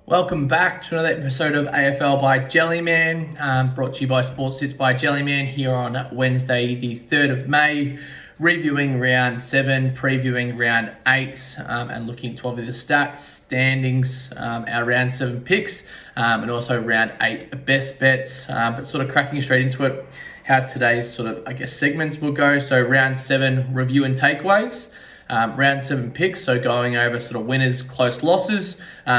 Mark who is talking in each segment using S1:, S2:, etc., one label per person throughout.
S1: Welcome back to another episode of AFL by Jellyman, brought to you by Sports Sits by Jellyman here on Wednesday, the 3rd of May, reviewing round 7, previewing round 8, and looking to obviously the stats, standings, our round 7 picks, and also round 8 best bets, but sort of cracking straight into it, how today's segments will go. So round 7, review and takeaways. Round 7 picks, so going over sort of winners, close losses,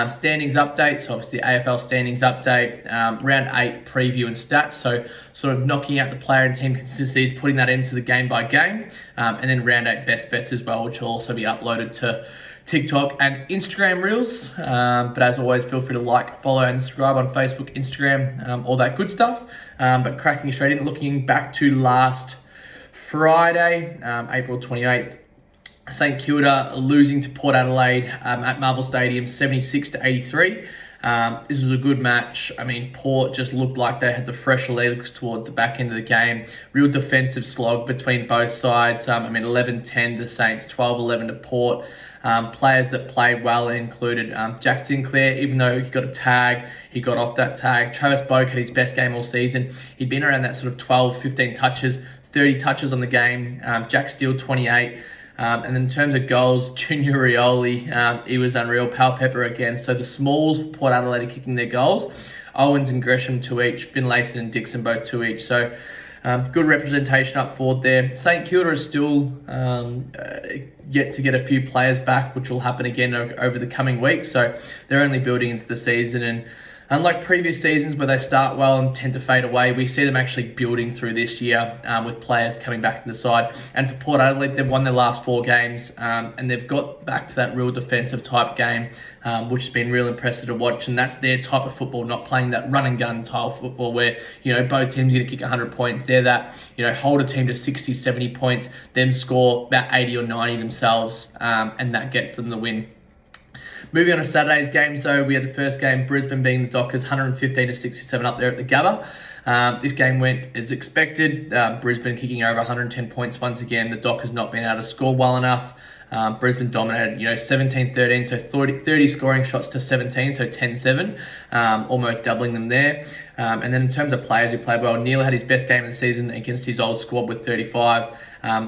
S1: standings update, so obviously AFL standings update, round 8 preview and stats, so sort of knocking out the player and team consistencies, putting that into the game by game, and then round 8 best bets as well, which will also be uploaded to TikTok and Instagram Reels. But as always, feel free to like, follow and subscribe on Facebook, Instagram, all that good stuff. But cracking straight in, looking back to last Friday, April 28th, St Kilda losing to Port Adelaide at Marvel Stadium 76-83. This was a good match. I mean, Port just looked like they had the fresher legs towards the back end of the game. Real defensive slog between both sides. 11-10 to Saints, 12-11 to Port. Players that played well included Jack Sinclair, even though he got a tag, he got off that tag. Travis Boak had his best game all season. He'd been around that sort of 12, 15 touches, 30 touches on the game. Jack Steele, 28. And then in terms of goals, Junior Rioli, he was unreal. Pal Pepper again. So the smalls, Port Adelaide kicking their goals. Owens and Gresham 2 each. Finlayson and Dixon both 2 each. So good representation up forward there. St Kilda is still yet to get a few players back, which will happen again over the coming weeks. So they're only building into the season, and unlike previous seasons where they start well and tend to fade away, we see them actually building through this year with players coming back to the side. And for Port Adelaide, they've won their last 4 games and they've got back to that real defensive type game, which has been real impressive to watch. And that's their type of football, not playing that run and gun style football where, both teams are going to kick 100 points. They're that, hold a team to 60, 70 points, then score about 80 or 90 themselves, and that gets them the win. Moving on to Saturday's games, though, we had the first game, Brisbane beating the Dockers 115-67 up there at the Gabba. This game went as expected. Brisbane kicking over 110 points once again. The Dockers not being able to score well enough. Brisbane dominated, 17-13, so 30 scoring shots to 17, so 10-7, almost doubling them there. And then in terms of players who played well, Neale had his best game of the season against his old squad with 35.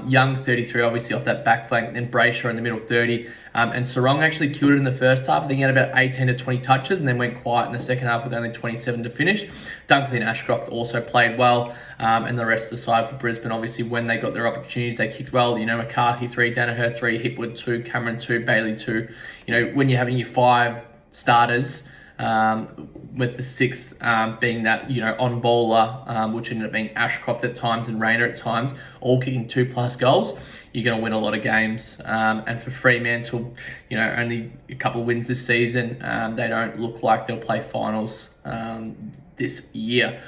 S1: Young 33, obviously off that back flank, then Brayshaw in the middle 30. And Sarong actually killed it in the first half. I think he had about 18 to 20 touches and then went quiet in the second half with only 27 to finish. Dunkley and Ashcroft also played well. And the rest of the side for Brisbane, obviously, when they got their opportunities, they kicked well. McCarthy 3, Danaher 3, Hipwood 2, Cameron 2, Bailey 2. When you're having your 5 starters, with the 6th being that, on bowler, which ended up being Ashcroft at times and Rayner at times, all kicking 2+ goals, you're going to win a lot of games. And for Fremantle, only a couple of wins this season. They don't look like they'll play finals this year.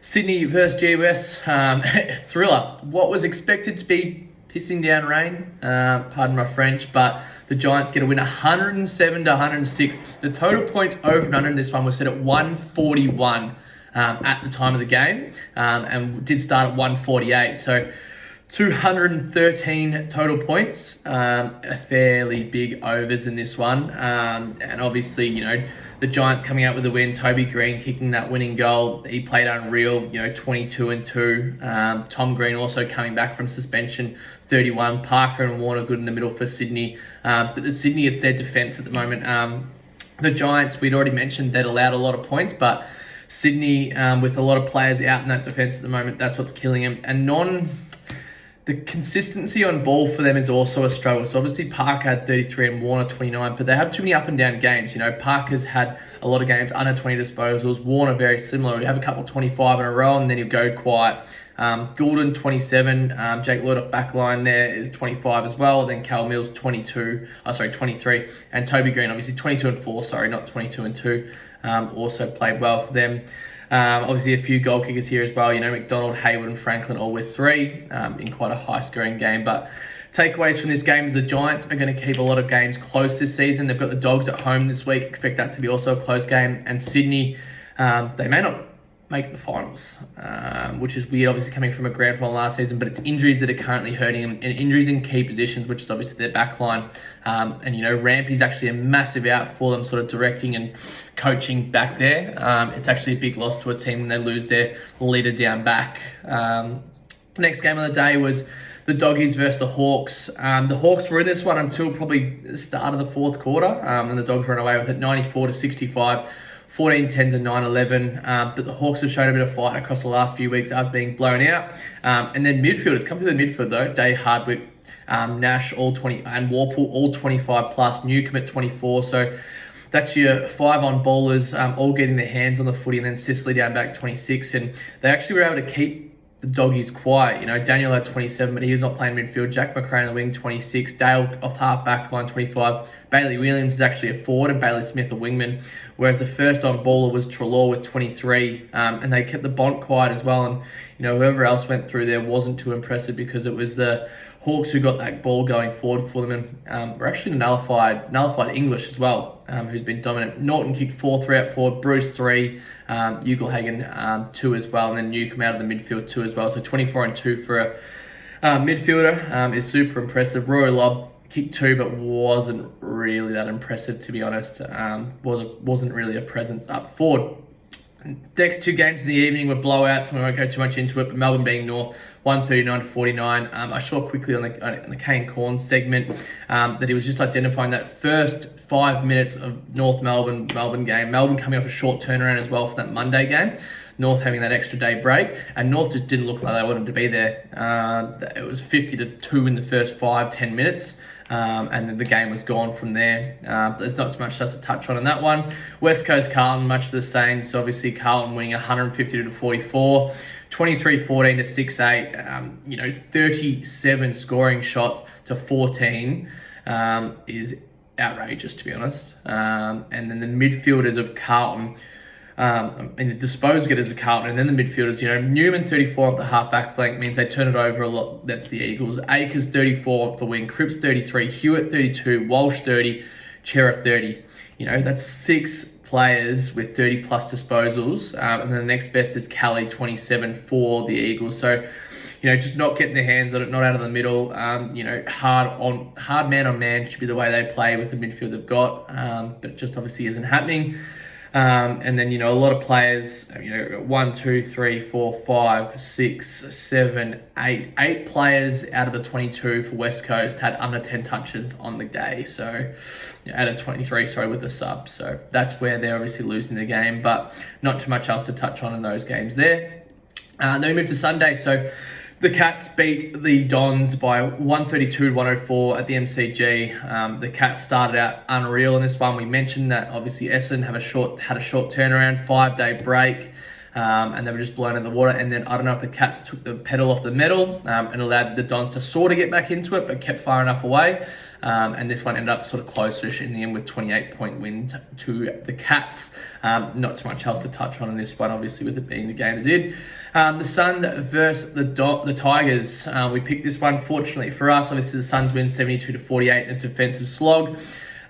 S1: Sydney versus GWS, thriller. What was expected to be pissing down rain, pardon my French, but the Giants get a win 107-106. The total points over and under in this one was set at 141 at the time of the game, and did start at 148. So 213 total points, a fairly big overs in this one. And obviously, the Giants coming out with a win, Toby Green kicking that winning goal. He played unreal, 22-2. Tom Green also coming back from suspension, 31. Parker and Warner good in the middle for Sydney. But the Sydney, it's their defence at the moment. The Giants, we'd already mentioned, they'd allowed a lot of points, but Sydney, with a lot of players out in that defence at the moment, that's what's killing them. And the consistency on ball for them is also a struggle. So obviously Parker had 33 and Warner 29, but they have too many up and down games. Parker's had a lot of games under 20 disposals. Warner very similar. We have a couple of 25 in a row and then he'll go quiet. Goulden 27, Jake Lloyd off back line there is 25 as well. Then Cal Mills 23, and Toby Green obviously 22 and 4, not 22 and 2. Also played well for them. Obviously a few goal kickers here as well. McDonald, Hayward and Franklin all with 3 in quite a high scoring game. But takeaways from this game is the Giants are going to keep a lot of games close this season. They've got the Dogs at home this week. Expect that to be also a close game. And Sydney, they may not make the finals, which is weird, obviously coming from a grand final last season, but it's injuries that are currently hurting them, and injuries in key positions, which is obviously their back line. And, Rampy's actually a massive out for them, sort of directing and coaching back there. It's actually a big loss to a team when they lose their leader down back. Next game of the day was the Doggies versus the Hawks. The Hawks were in this one until probably the start of the fourth quarter, and the Dogs ran away with it 94-65. 14-10 to 9-11, but the Hawks have shown a bit of fight across the last few weeks after being blown out. And then midfield, it's come to the midfield though. Day Hardwick, Nash all 20, and Warpool all 25 plus, Newcomb at 24. So that's your 5 on bowlers, all getting their hands on the footy, and then Sicily down back 26. And they actually were able to keep the Doggies quiet. Daniel had 27, but he was not playing midfield. Jack McRae on the wing, 26. Dale off half back line, 25. Bailey Williams is actually a forward, and Bailey Smith a wingman, whereas the first on bowler was Trelaw with 23. And they kept the Bont quiet as well. And whoever else went through there wasn't too impressive, because it was the Hawks who got that ball going forward for them. And we're actually nullified English as well, who's been dominant. Norton kicked 4-3 out forward, Bruce 3, Ugelhagen 2 as well, and then Newcomb out of the midfield 2 as well. So 24 and 2 for a midfielder is super impressive. Roy Lobb kicked 2, but wasn't really that impressive, to be honest. Wasn't really a presence up forward. Next 2 games in the evening were blowouts, and we won't go too much into it, but Melbourne being North, 139-49. I saw quickly on the Kane Corn segment that he was just identifying that first 5 minutes of North Melbourne game. Melbourne coming off a short turnaround as well for that Monday game. North having that extra day break, and North just didn't look like they wanted to be there. It was 50-2 in the first 5-10 minutes. And then the game was gone from there. There's not too much else to touch on in that one. West Coast Carlton, much the same. So obviously Carlton winning 150-44, 23-14 to 6-8. 37 scoring shots to 14 is outrageous, to be honest. And then the midfielders of Carlton, and the disposed getters of Carlton, and then the midfielders, Newman 34 off the half-back flank means they turn it over a lot. That's the Eagles. Akers 34 off the wing, Cripps 33, Hewitt 32, Walsh 30, Cerra 30. That's 6 players with 30 plus disposals, and then the next best is Kelly 27 for the Eagles. So, just not getting their hands on it, not out of the middle. Hard man on man should be the way they play with the midfield they've got, but it just obviously isn't happening. And then, a lot of players, 1, 2, 3, 4, 5, 6, 7, 8. 8 players out of the 22 for West Coast had under 10 touches on the day. So, out of 23, with the sub. So, that's where they're obviously losing the game, but not too much else to touch on in those games there. Then we move to Sunday. So, the Cats beat the Dons by 132-104 at the MCG. The Cats started out unreal in this one. We mentioned that obviously Essendon had a short turnaround, 5-day break, and they were just blown in the water. And then I don't know if the Cats took the pedal off the metal and allowed the Dons to sort of get back into it, but kept far enough away. And this one ended up sort of close-ish in the end with 28-point win to the Cats. Not too much else to touch on in this one, obviously, with it being the game it did. The Suns versus the Tigers. We picked this one, fortunately for us. Obviously, the Suns win 72-48 in a defensive slog.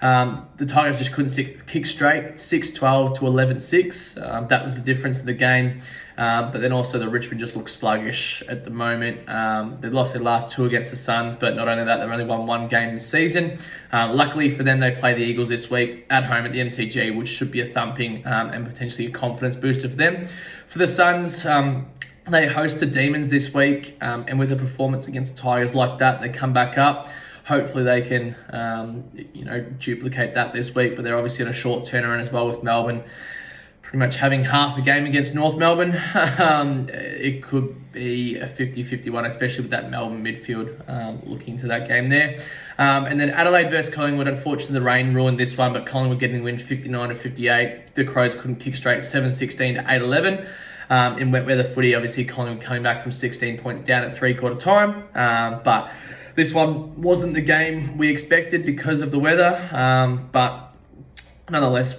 S1: The Tigers just couldn't kick straight, 6-12 to 11-6. That was the difference in the game. But then also the Richmond just looks sluggish at the moment. They've lost their last 2 against the Suns, but not only that, they've only won 1 game this season. Luckily for them, they play the Eagles this week at home at the MCG, which should be a thumping and potentially a confidence booster for them. For the Suns, they host the Demons this week, and with a performance against the Tigers like that, they come back up. Hopefully they can, duplicate that this week, but they're obviously on a short turnaround as well with Melbourne pretty much having half the game against North Melbourne. It could be a 50-51, especially with that Melbourne midfield looking to that game there. And then Adelaide versus Collingwood. Unfortunately, the rain ruined this one, but Collingwood getting the win 59-58. The Crows couldn't kick straight, 7-16 to 8-11. In wet weather footy, obviously Collingwood coming back from 16 points down at three-quarter time. But this one wasn't the game we expected because of the weather. But nonetheless,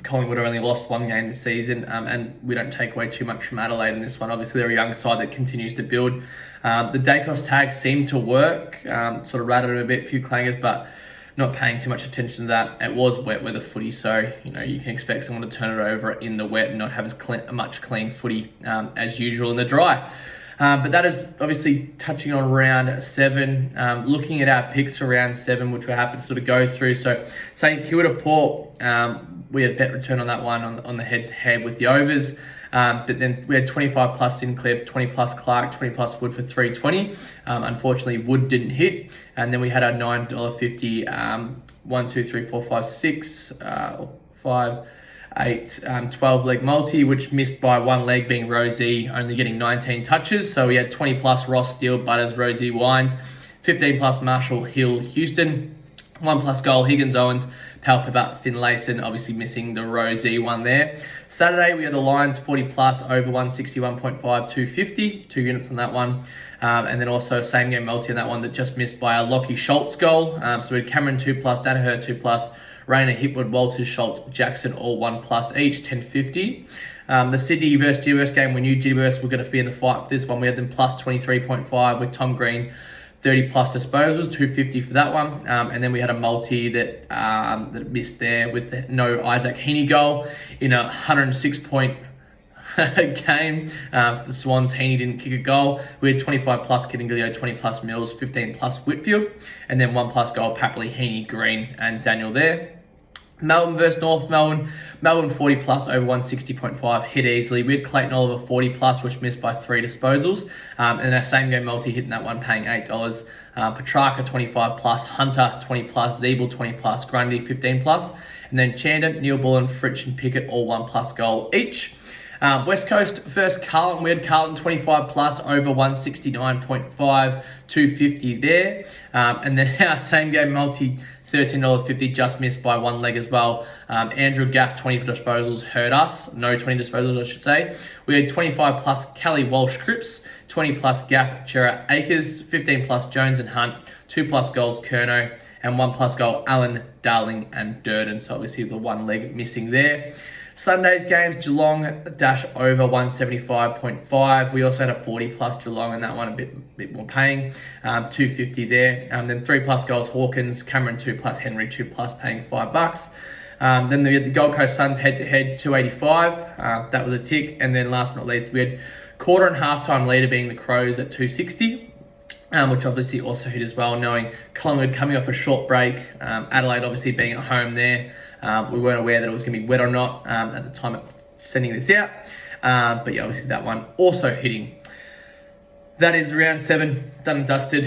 S1: Collingwood have only lost 1 game this season, and we don't take away too much from Adelaide in this one. Obviously, they're a young side that continues to build. The Dacos tag seemed to work, sort of rattled it a bit, few clangers, but not paying too much attention to that. It was wet weather footy, so you can expect someone to turn it over in the wet and not have as much clean footy as usual in the dry. But that is obviously touching on round 7. Looking at our picks for round 7, which we're happy to sort of go through. So St Kilda Port, we had a bet return on that one on the head-to-head with the overs. But then we had 25 plus Sinclair, 20 plus Clark, 20 plus Wood for 320. Unfortunately, Wood didn't hit. And then we had our $9.50, 1, 2, 3, 4, 5, 6, 5, 8, 12 leg multi, which missed by one leg, being Rosie only getting 19 touches. So we had 20 plus Ross, Steele, Butters, Rosie, Wines, 15 plus Marshall, Hill, Houston, 1 plus goal, Higgins, Owens, Palpable, Finlayson, obviously missing the Rosie one there. Saturday, we had the Lions 40 plus over 161.5, 250, 2 units on that one. And then also same game multi on that one that just missed by a Lockie Schultz goal. So we had Cameron 2 plus, Danaher 2 plus, Rayner, Hipwood, Walters, Schultz, Jackson, all 1 plus each, 1050. The Sydney versus GWS game, we knew GWS were going to be in the fight for this one. We had them plus 23.5 with Tom Green, 30 plus disposals, 250 for that one. And then we had a multi that missed there with no Isaac Heaney goal in a 106-point game. For the Swans, Heaney didn't kick a goal. We had 25 plus Kittinglio, 20 plus Mills, 15 plus Whitfield, and then 1 plus goal, Papley, Heaney, Green, and Daniel there. Melbourne versus North Melbourne. Melbourne 40 plus over 160.5, hit easily. We had Clayton Oliver 40 plus, which missed by 3 disposals. And our same game multi hitting that one, paying $8. Petrarca 25 plus, Hunter 20 plus, Zeeble 20 plus, Grundy 15 plus. And then Chandon, Neale Bullen, Fritsch, and Pickett all 1 plus goal each. West Coast versus Carlton. We had Carlton 25 plus over 169.5, 250 there. And then our same game multi, $13.50, just missed by 1 leg as well. Andrew Gaff, 20 disposals, hurt us. No 20 disposals, I should say. We had 25 plus Kelly Walsh Cripps, 20 plus Gaff, Cerra, Akers, 15 plus Jones and Hunt, 2 plus goals Curnow, and 1 plus goal Allen, Darling, and Durden. So obviously the 1 leg missing there. Sunday's games, Geelong dash over 175.5. We also had a 40 plus Geelong, and that one a bit more paying, 250 there. Then 3 plus goals Hawkins, Cameron 2 plus Henry 2 plus, paying $5. Then we had the Gold Coast Suns head to head, 285. That was a tick. And then last but not least, we had quarter and halftime leader being the Crows at 260. Which obviously also hit as well, knowing Collingwood coming off a short break, Adelaide obviously being at home there. We weren't aware that it was going to be wet or not at the time of sending this out. But yeah, obviously that one also hitting. That is round 7, done and dusted.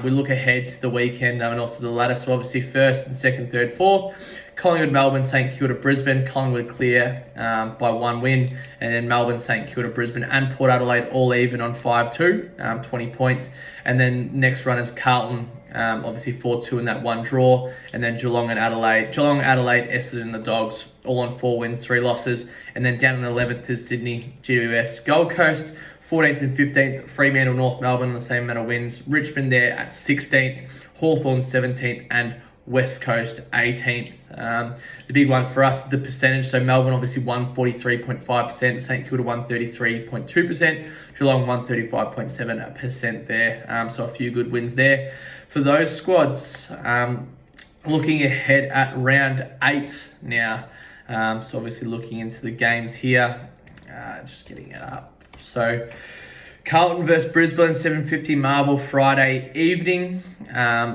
S1: We look ahead to the weekend and also the ladder. So obviously first and second, third, fourth. Collingwood, Melbourne, St Kilda, Brisbane. Collingwood clear by 1 win. And then Melbourne, St Kilda, Brisbane and Port Adelaide all even on 5-2, 20 points. And then next run is Carlton, obviously 4-2 in that 1 draw. And then Geelong and Adelaide. Geelong, Adelaide, Essendon and the Dogs all on 4 wins, 3 losses. And then down in 11th is Sydney, GWS, Gold Coast. 14th and 15th, Fremantle, North Melbourne, the same amount of wins. Richmond there at 16th, Hawthorn 17th, and West Coast 18th. The big one for us is the percentage. So Melbourne obviously 143.5%, St Kilda 133.2%, Geelong 135.7% there. So a few good wins there for those squads. Looking ahead at round 8 now. So obviously looking into the games here. Just getting it up. So Carlton versus Brisbane, 7:50 Marvel Friday evening.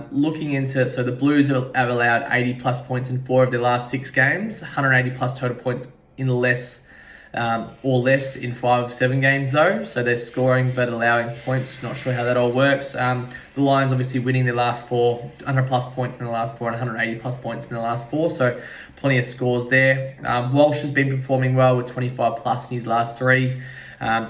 S1: Looking into, so the Blues have allowed 80 plus points in 4 of their last 6 games, 180 plus total points in less in 5 of 7 games though. So they're scoring but allowing points. Not sure how that all works. The Lions obviously winning their last 4, 100 plus points in the last 4 and 180 plus points in the last 4. So plenty of scores there. Walsh has been performing well with 25 plus in his last 3.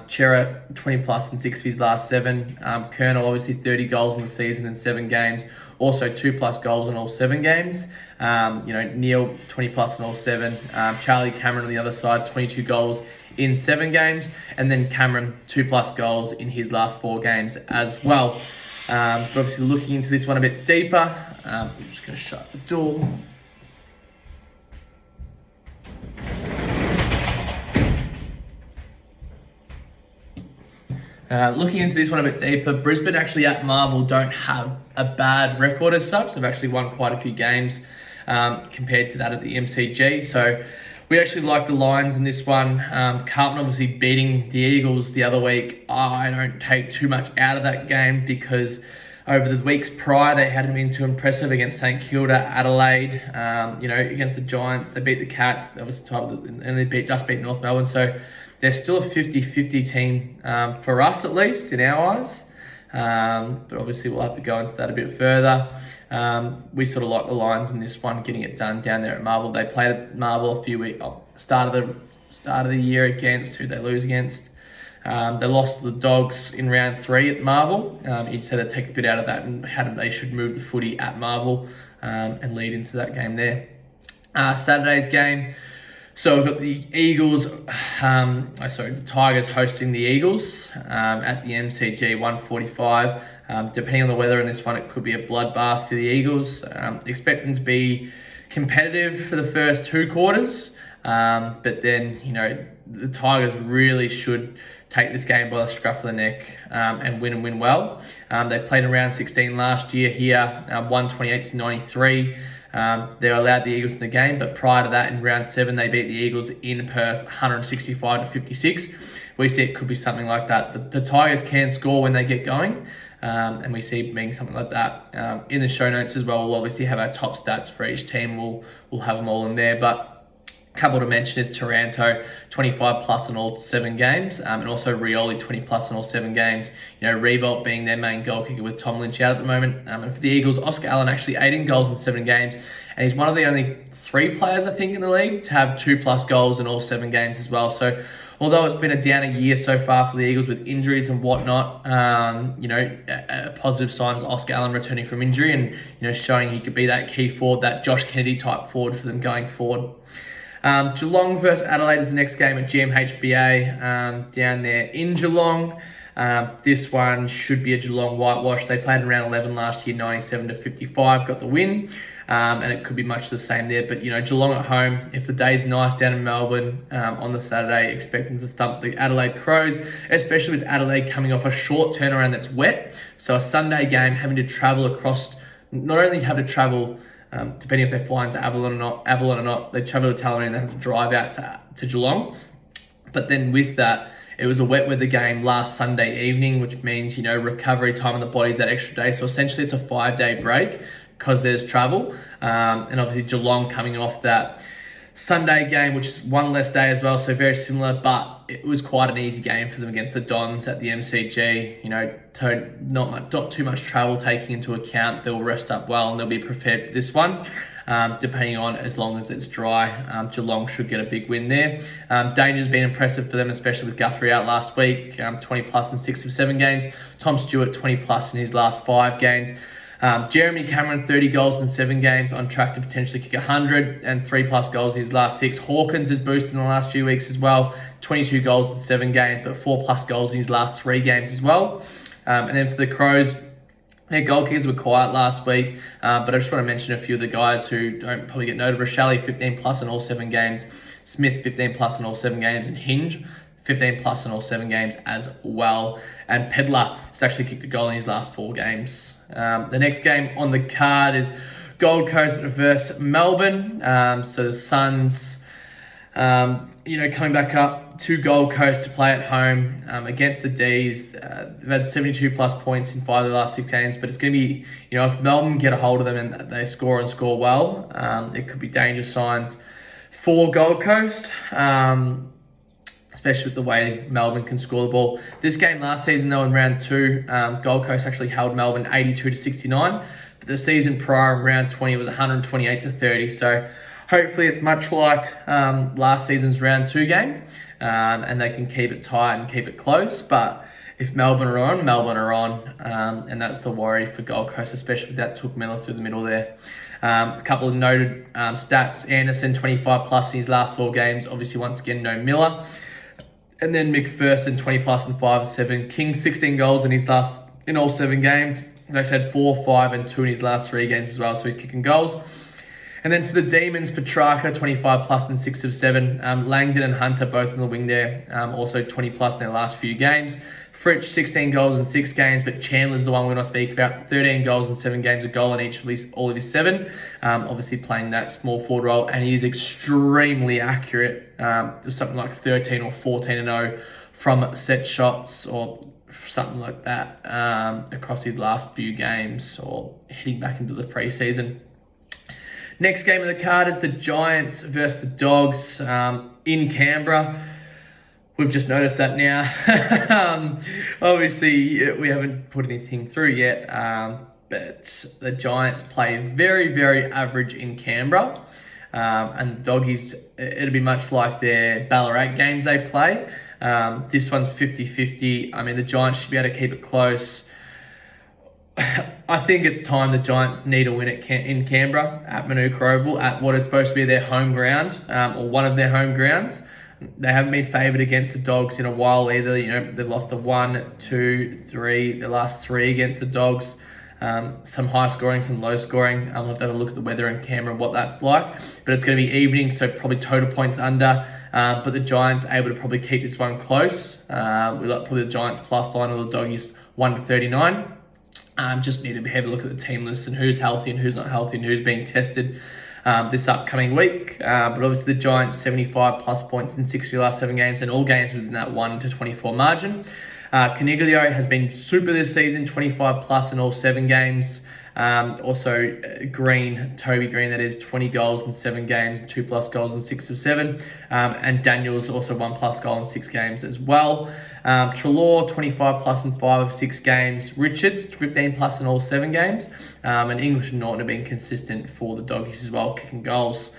S1: Cerra 20 plus in 6 of his last 7. Curnow obviously 30 goals in the season in 7 games. Also 2 plus goals in all 7 games. Neale 20 plus in all 7. Charlie Cameron on the other side, 22 goals in 7 games. And then Cameron 2 plus goals in his last 4 games as well. But obviously looking into this one a bit deeper. I'm just going to shut the door. Looking into this one a bit deeper, Brisbane actually at Marvel don't have a bad record as such. They've actually won quite a few games compared to that at the MCG. So we actually like the Lions in this one. Carlton obviously beating the Eagles the other week. I don't take too much out of that game because over the weeks prior, they hadn't been too impressive against St Kilda, Adelaide, against the Giants. They beat the Cats, and they just beat North Melbourne. So they're still a 50-50 team for us, at least, in our eyes. But obviously, we'll have to go into that a bit further. We sort of like the Lions in this one, getting it done down there at Marvel. They played at Marvel a few weeks, start of the year against, who they lose against. They lost to the Dogs in round 3 at Marvel. You'd say they take a bit out of that and they should move the footy at Marvel and lead into that game there. Saturday's game. So we've got the the Tigers hosting the Eagles at the MCG 1:45. Depending on the weather in this one, it could be a bloodbath for the Eagles. Expect them to be competitive for the first 2 quarters. But then, the Tigers really should take this game by the scruff of the neck and win well. They played in round 16 last year here, 128-93. They allowed the Eagles in the game, but prior to that, in round 7, they beat the Eagles in Perth 165-56. We see it could be something like that. The Tigers can score when they get going, and we see it being something like that. In the show notes as well, we'll obviously have our top stats for each team. We'll have them all in there, but a couple to mention is Taranto, 25 plus in all 7 games, and also Rioli, 20 plus in all 7 games. Revolt being their main goal kicker with Tom Lynch out at the moment. And for the Eagles, Oscar Allen actually 18 goals in 7 games, and he's one of the only 3 players, I think, in the league to have 2 plus goals in all 7 games as well. So although it's been a downer year so far for the Eagles with injuries and whatnot, a positive sign is Oscar Allen returning from injury and, showing he could be that key forward, that Josh Kennedy type forward for them going forward. Geelong versus Adelaide is the next game at GMHBA down there in Geelong. This one should be a Geelong whitewash. They played in round 11 last year, 97-55, got the win. And it could be much the same there. But, Geelong at home, if the day's nice down in Melbourne on the Saturday, expecting to thump the Adelaide Crows, especially with Adelaide coming off a short turnaround that's wet. So a Sunday game, having to travel across, not only have to travel, depending if they fly into Avalon or not, they travel to Taranto and they have to drive out to Geelong. But then with that, it was a wet weather game last Sunday evening, which means, recovery time on the body's that extra day. So essentially it's a 5-day break because there's travel. And obviously Geelong coming off that Sunday game, which is one less day as well, so very similar, but it was quite an easy game for them against the Dons at the MCG. Not too much travel taking into account. They'll rest up well and they'll be prepared for this one. Depending on as long as it's dry, Geelong should get a big win there. Danger's been impressive for them, especially with Guthrie out last week, 20 plus in 6 of 7 games. Tom Stewart 20 plus in his last 5 games. Jeremy Cameron, 30 goals in 7 games, on track to potentially kick 100 and 3 plus goals in his last 6. Hawkins has boosted in the last few weeks as well, 22 goals in 7 games, but 4 plus goals in his last 3 games as well. And then for the Crows, their goal kickers were quiet last week, but I just want to mention a few of the guys who don't probably get noted. Rachele, 15 plus in all 7 games. Smith, 15 plus in all 7 games. And Hinge, 15 plus in all 7 games as well. And Pedler has actually kicked a goal in his last 4 games. The next game on the card is Gold Coast versus Melbourne. So the Suns, coming back up to Gold Coast to play at home against the D's. They've had 72 plus points in 5 of the last 6 games, but it's going to be, if Melbourne get a hold of them and they score well, it could be danger signs for Gold Coast. Especially with the way Melbourne can score the ball. This game last season, though, in round 2, Gold Coast actually held Melbourne 82-69. But the season prior in round 20, it was 128-30. So hopefully it's much like last season's round 2 game. And they can keep it tight and keep it close. But if Melbourne are on, Melbourne are on. And that's the worry for Gold Coast, especially with that Took Miller through the middle there. A couple of noted stats. Anderson, 25 plus in his last 4 games. Obviously, once again, no Miller. And then McPherson, 20 plus in 5 of 7. King, 16 goals in all 7 games. He's actually had 4, 5, and 2 in his last 3 games as well, so he's kicking goals. And then for the Demons, Petrarca, 25 plus in 6 of 7. Langdon and Hunter both on the wing there, also 20 plus in their last few games. Fritsch, 16 goals in 6 games, but Chandler's the one we're going to speak about. 13 goals in 7 games, a goal in each of all of his 7. Obviously playing that small forward role, and he is extremely accurate. There's something like 13 or 14-0 from set shots or something like that across his last few games or heading back into the preseason. Next game of the card is the Giants versus the Dogs in Canberra. We've just noticed that now. Obviously, we haven't put anything through yet, but the Giants play very, very average in Canberra. And the Doggies, it'll be much like their Ballarat games they play. This one's 50-50. I mean, the Giants should be able to keep it close. I think it's time the Giants need a win in Canberra at Manuka Oval at what is supposed to be their home ground, or one of their home grounds. They haven't been favoured against the Dogs in a while either. You know, they've lost the 1, 2, 3, the last 3 against the Dogs. Some high scoring, some low scoring. I'll have to have a look at the weather in Canberra and what that's like. But it's going to be evening, so probably total points under. But the Giants able to probably keep this one close. We like probably the Giants plus line or the Doggies 1-39. Just need to have a look at the team list and who's healthy and who's not healthy and who's being tested this upcoming week. But obviously the Giants 75 plus points in 6 of the last 7 games, and all games within that 1-24 margin. Caniglio has been super this season, 25 plus in all 7 games. Also Toby Green, that is 20 goals in 7 games, 2 plus goals in 6 of 7. And Daniels also 1 plus goal in 6 games as well. Treloar, 25 plus in 5 of 6 games. Richards, 15 plus in all 7 games. And English and Norton have been consistent for the Doggies as well, kicking goals.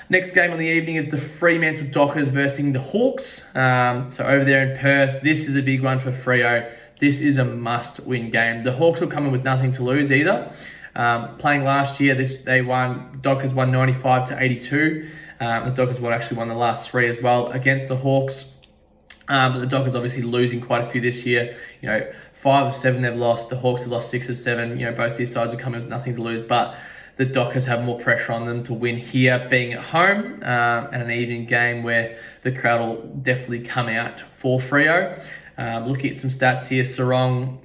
S1: Next game on the evening is the Fremantle Dockers versus the Hawks. So over there in Perth, this is a big one for Freo. This is a must-win game. The Hawks will come in with nothing to lose either. Playing last year, the Dockers won 95-82. The Dockers won the last 3 as well against the Hawks. But the Dockers obviously losing quite a few this year. 5 of 7 they've lost. The Hawks have lost 6 of 7. Both these sides are coming with nothing to lose, but the Dockers have more pressure on them to win here, being at home, and an evening game where the crowd will definitely come out for Freo. Looking at some stats here, Sarong,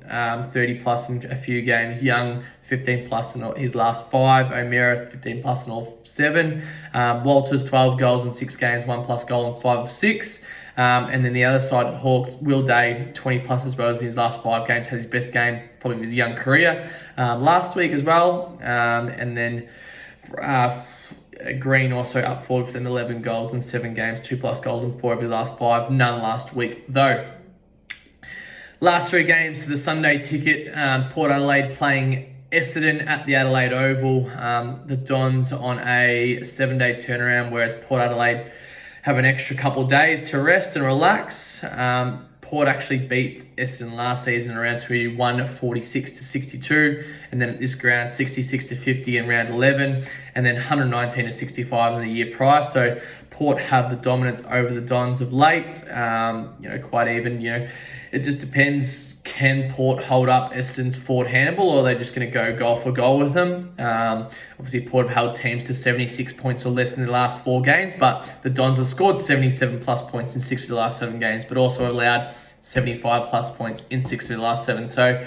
S1: 30 plus in a few games. Young, 15 plus in his last 5. O'Meara, 15 plus in all 7. Walters, 12 goals in 6 games, 1 plus goal in 5 of 6. And then the other side, Hawks, Will Day, 20 plus as well as in his last 5 games, had his best game probably of his young career last week as well. And then Green also up forward for them, 11 goals in 7 games, 2 plus goals in 4 of his last 5, none last week though. Last 3 games to the Sunday ticket, Port Adelaide playing Essendon at the Adelaide Oval. The Dons on a 7-day turnaround, whereas Port Adelaide have an extra couple of days to rest and relax. Port actually beat Essendon last season around 146-62, and then at this ground 66-50 in round 11, and then 119-65 in the year prior. So Port have the dominance over the Dons of late. Quite even. It just depends. Can Port hold up Essendon's forward handball, or are they just going to go goal for goal with them? Obviously, Port have held teams to 76 points or less in the last 4 games, but the Dons have scored 77 plus points in 6 of the last 7 games, but also allowed 75 plus points in 6 of the last 7. So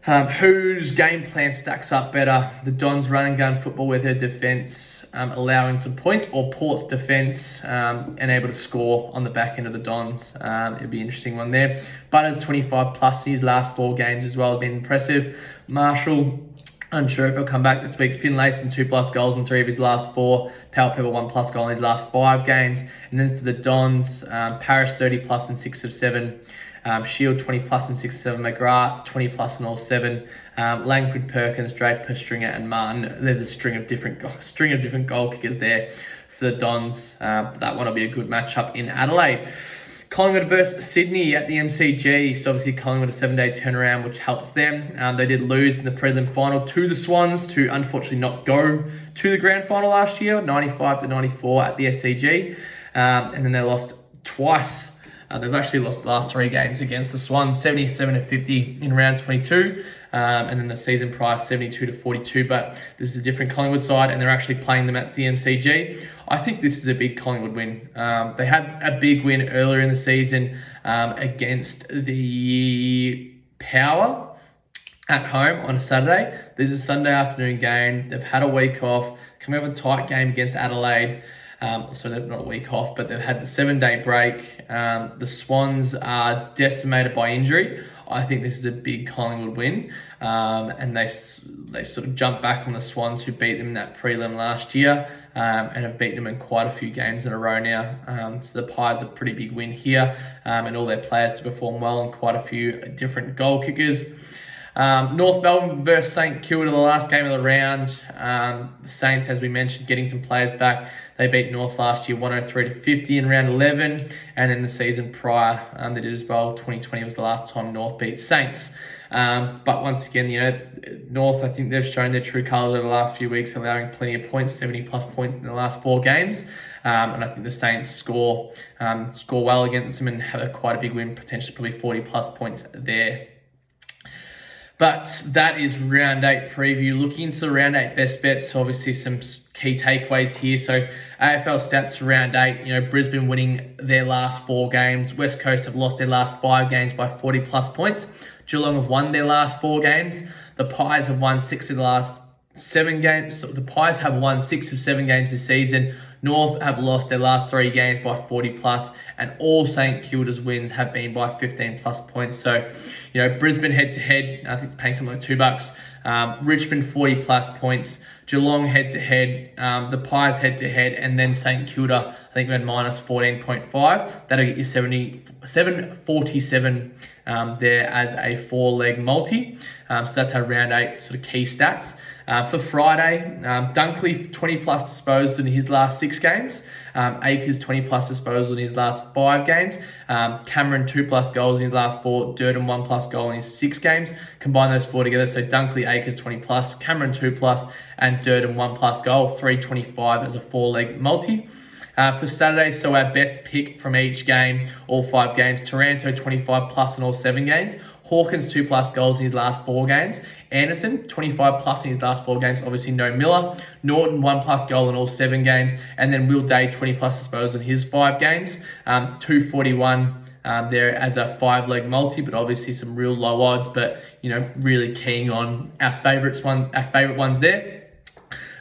S1: whose game plan stacks up better? The Dons run and gun football with their defence allowing some points, or Port's defence and able to score on the back end of the Dons? It'd be an interesting one there. Butters 25 plus in his last 4 games as well has been impressive. Marshall, unsure if he'll come back this week. Finlayson 2 plus goals in 3 of his last 4. Powell Pepper 1 plus goal in his last 5 games. And then for the Dons, Paris 30 plus in 6 of 7. Shield 20 plus in 6 of 7. McGrath 20 plus in all 7. Langford, Perkins, Draper, Stringer, and Martin. There's a string of different goal kickers there for the Dons. That one will be a good matchup in Adelaide. Collingwood versus Sydney at the MCG. So obviously Collingwood a 7-day turnaround, which helps them. They did lose in the prelim final to the Swans to unfortunately not go to the grand final last year, 95-94 at the SCG. And then they lost twice. They've actually lost the last 3 games against the Swans, 77-50 in round 22. and then the season price 72-42. But this is a different Collingwood side, and they're actually playing them at the MCG. I think this is a big Collingwood win. They had a big win earlier in the season against the Power at home on a Saturday. This is a Sunday afternoon game. They've had a week off, coming off a tight game against Adelaide. So they're not a week off, but they've had the 7-day break. The Swans are decimated by injury. I think this is a big Collingwood win. And they sort of jump back on the Swans, who beat them in that prelim last year, and have beaten them in quite a few games in a row now. So the Pies a pretty big win here, and all their players to perform well, and quite a few different goal kickers. North Melbourne versus St Kilda, the last game of the round. The Saints, as we mentioned, getting some players back. They beat North last year 103-50 in round 11, and in the season prior, they did as well. 2020 was the last time North beat Saints. But once again, North, I think they've shown their true colours over the last few weeks, allowing plenty of points, 70+ points in the last 4 games. And I think the Saints score well against them and have quite a big win, potentially probably 40+ points there. But that is round 8 preview. Looking into the round 8 best bets, so obviously some key takeaways here. So AFL stats for round 8, Brisbane winning their last 4 games. West Coast have lost their last 5 games by 40+ points. Geelong have won their last 4 games. The Pies have won 6 of the last 7 games. So the Pies have won 6 of 7 games this season. North have lost their last 3 games by 40+, and all St Kilda's wins have been by 15+ points. So, Brisbane head-to-head, I think it's paying something like $2. Richmond 40+ points. Geelong head-to-head, the Pies head-to-head, and then St Kilda, I think we had minus 14.5. That'll get you 747 there as a 4-leg multi. So that's our round 8 sort of key stats. For Friday, Dunkley 20+ disposals in his last 6 games. Akers 20+ disposals in his last 5 games. Cameron 2+ goals in his last 4. Durden 1+ goal in his 6 games. Combine those 4 together. So Dunkley, Akers 20+, Cameron 2+, and Durden 1+ goal. 325 as a 4-leg multi. For Saturday, so our best pick from each game, all 5 games. Taranto 25+ in all 7 games. Hawkins 2+ goals in his last 4 games. Anderson 25+ in his last 4 games. Obviously no Miller. Norton 1+ goal in all 7 games, and then Will Day 20+ disposal in his 5 games. 241 there as a 5-leg multi, but obviously some real low odds. But really keen on our favourite ones there.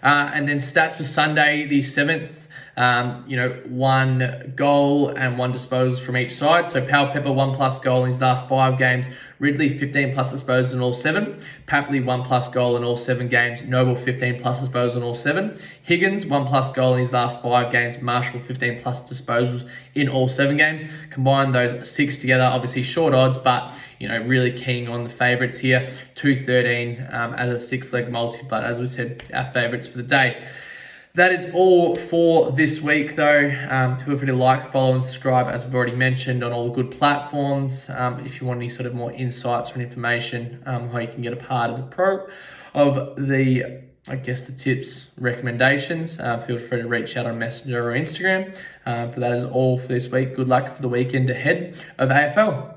S1: And then stats for Sunday the 7th. 1 goal and 1 disposal from each side. So Powell Pepper 1+ goal in his last 5 games. Ridley 15+ disposals in all 7. Papley 1+ goal in all 7 games. Noble 15+ disposals in all 7. Higgins 1+ goal in his last 5 games. Marshall 15+ disposals in all 7 games. Combine those 6 together, obviously short odds, but really keen on the favourites here. 213 as a 6-leg multi, but as we said, our favourites for the day. That is all for this week, though. Feel free to like, follow, and subscribe, as we've already mentioned, on all the good platforms. If you want any sort of more insights or information, how you can get a part of the tips, recommendations, feel free to reach out on Messenger or Instagram. But that is all for this week. Good luck for the weekend ahead of AFL.